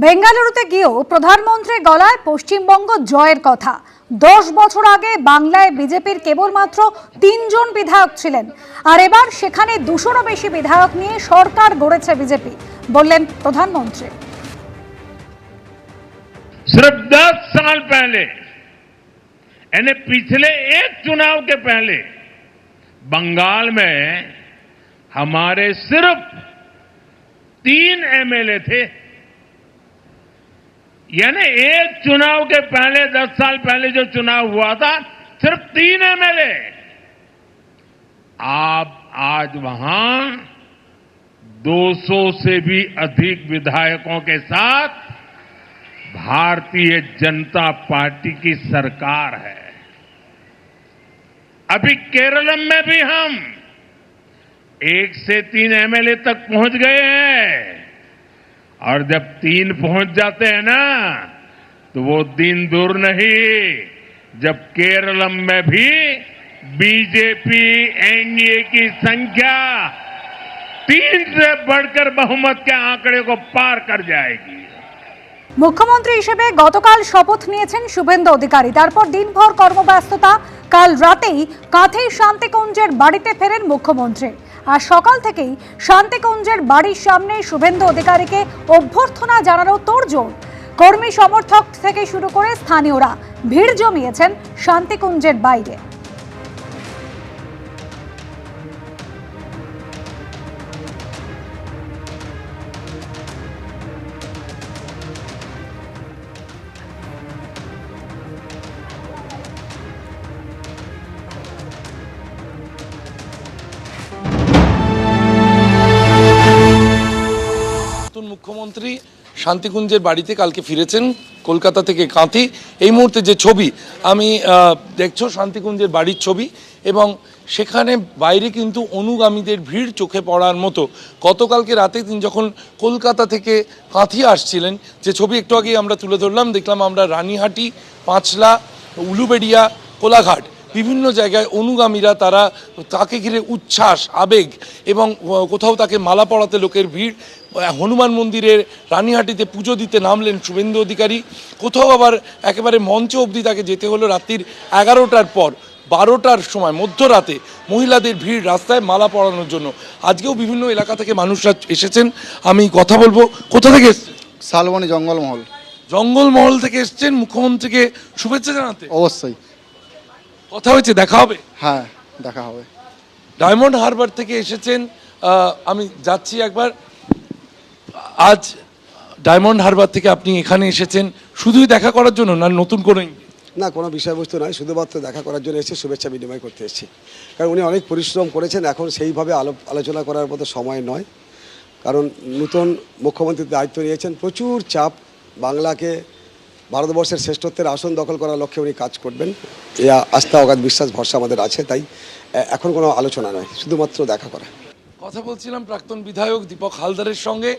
বেঙ্গালুরুতে গিয়েও প্রধানমন্ত্রীর গলায় পশ্চিমবঙ্গ জয়ের কথা। 10 বছর আগে বাংলায় বিজেপির কেবলমাত্র 3 জন বিধায়ক ছিলেন, আর এবার সেখানে 200-রও বেশি বিধায়ক নিয়ে সরকার গড়েছে বিজেপি, বললেন প্রধানমন্ত্রী। सिर्फ 10 साल पहले यानी पिछले एक चुनाव के पहले बंगाल में हमारे सिर्फ 3 एमएलए थे। यानी एक चुनाव के पहले 10 साल पहले जो चुनाव हुआ था सिर्फ 3 एमएलए। आज वहां 200 से भी अधिक विधायकों के साथ भारतीय जनता पार्टी की सरकार है। अभी केरलम में भी हम 1 से 3 एमएलए तक पहुंच गए हैं, और जब 3 पहुंच जाते हैं ना तो वो दिन दूर नहीं जब केरलम में भी बीजेपी एनडीए की संख्या 3 से बढ़कर बहुमत के आंकड़े को पार कर जाएगी। মুখ্যমন্ত্রী হিসেবে গতকাল শপথ নিয়েছেন শুভেন্দু অধিকারী। তারপর দিনভর কর্মব্যস্ততা। কাল রাতেই কাঁথি শান্তিকুঞ্জের বাড়িতে ফেরেন মুখ্যমন্ত্রী, আর সকাল থেকেই শান্তিকুঞ্জের বাড়ির সামনে শুভেন্দু অধিকারীকে অভ্যর্থনা জানানো তোড়জোড়। কর্মী সমর্থক থেকে শুরু করে স্থানীয়রা ভিড় জমিয়েছেন শান্তিকুঞ্জের বাইরে। মুখ্যমন্ত্রী শান্তিকুঞ্জের বাড়িতে কালকে ফিরেছেন কলকাতা থেকে কাঁথি। এই মুহূর্তে যে ছবি আমি দেখছো শান্তিকুঞ্জের বাড়ির ছবি, এবং সেখানে বাইরে কিন্তু অনুগামীদের ভিড় চোখে পড়ার মতো। গতকালকে রাতে তিনি যখন কলকাতা থেকে কাঁথি আসছিলেন, যে ছবি একটু আগেই আমরা তুলে ধরলাম, দেখলাম আমরা রানীহাটি, পাঁচলা, উলুবেড়িয়া, কোলাঘাট বিভিন্ন জায়গায় অনুগামীরা তারা তাকে ঘিরে উচ্ছ্বাস, আবেগ, এবং কোথাও তাকে মালা পরাতে লোকের ভিড়। হনুমান মন্দিরের রানীহাটিতে পুজো দিতে নামলেন শুভেন্দু অধিকারী। কোথাও আবার একেবারে মঞ্চ অবধি তাকে যেতে হলো রাত্রির 11টার পর। 12টার সময় মধ্যরাতে মহিলাদের ভিড় রাস্তায় মালা পরানোর জন্য। আজকেও বিভিন্ন এলাকা থেকে মানুষরা এসেছেন। আমি কথা বলবো, কোথা থেকে এসছেন? শালবনী জঙ্গলমহল। জঙ্গলমহল থেকে এসছেন মুখ্যমন্ত্রীকে শুভেচ্ছা জানাতে? অবশ্যই। কথা হয়েছে, দেখা হবে? হ্যাঁ, দেখা হবে। ডায়মন্ড হারবার থেকে এসেছেন। আমি যাচ্ছি একবার। আজ ডায়মন্ড হারবার থেকে আপনি এখানে এসেছেন শুধুই দেখা করার জন্য, না নতুন কোনো? না, কোনো বিষয়বস্তু নয়, শুধুমাত্র দেখা করার জন্য এসেছি, শুভেচ্ছা বিনিময় করতে এসেছি। কারণ উনি অনেক পরিশ্রম করেছেন, এখন সেইভাবে আলোচনা করার মতো সময় নয়। কারণ নতুন মুখ্যমন্ত্রীর দায়িত্ব নিয়েছেন, প্রচুর চাপ। বাংলাকে ভারতবর্ষের শ্রেষ্ঠত্বের আসন দখল করার লক্ষ্যে উনি কাজ করবেন, এই আস্থা, অগাধ বিশ্বাস, ভরসা আমাদের আছে। তাই এখন কোনো আলোচনা নয়, শুধুমাত্র দেখা করা। কথা বলছিলাম প্রাক্তন বিধায়ক দীপক হালদারের সঙ্গে,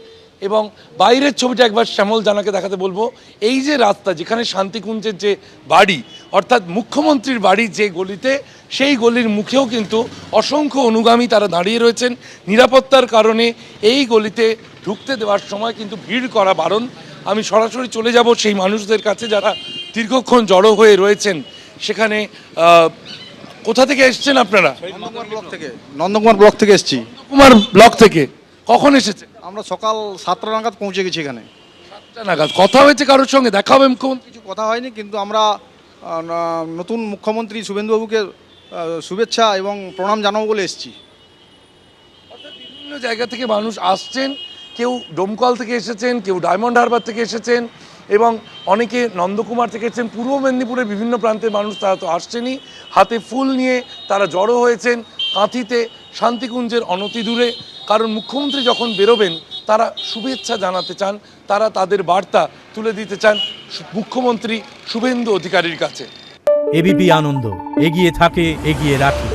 এবং বাইরের ছবিটা একবার শ্যামল জানাকে দেখাতে বলবো। এই যে রাস্তা, যেখানে শান্তিকুঞ্জের যে বাড়ি, অর্থাৎ মুখ্যমন্ত্রীর বাড়ি যে গলিতে, সেই গলির মুখেও কিন্তু অসংখ্য অনুগামী তারা দাঁড়িয়ে রয়েছেন। নিরাপত্তার কারণে এই গলিতে ঢুকতে দেওয়ার সময় কিন্তু ভিড় করা বারণ। আমি সরাসরি চলে যাব সেই মানুষদের কাছে যারা দীর্ঘক্ষণ জড়ো হয়ে রয়েছেন সেখানে। কোথা থেকে এসছেন আপনারা? নন্দকুমার ব্লক থেকে। নন্দকুমার ব্লক থেকে এসেছি। নন্দকুমার ব্লক থেকে কখন এসেছেন? আমরা সকাল 7টা নাগাদ পৌঁছে গেছি এখানে। 7টা নাগাদ। কথা হয়েছে কারোর সঙ্গে? দেখা হবে মুখ্যমন্ত্রী? কিছু কথা হয়নি, কিন্তু আমরা নতুন মুখ্যমন্ত্রী শুভেন্দুবাবুকে শুভেচ্ছা এবং প্রণাম জানাবো বলে এসেছি। অর্থাৎ বিভিন্ন জায়গা থেকে মানুষ আসছেন, কেউ ডোমকল থেকে এসেছেন, কেউ ডায়মন্ড হারবার থেকে এসেছেন, এবং অনেকে নন্দকুমার থেকে এসেছেন। পূর্ব মেদিনীপুরের বিভিন্ন প্রান্তের মানুষ তারা তো আসছেনই, হাতে ফুল নিয়ে তারা জড়ো হয়েছেন কাঁথিতে শান্তিকুঞ্জের অনতি দূরে। কারণ মুখ্যমন্ত্রী যখন বেরোবেন তারা শুভেচ্ছা জানাতে চান, তারা তাদের বার্তা তুলে দিতে চান মুখ্যমন্ত্রী শুভেন্দু অধিকারীর কাছে। এবিপি আনন্দ, এগিয়ে থাকে, এগিয়ে রাখে।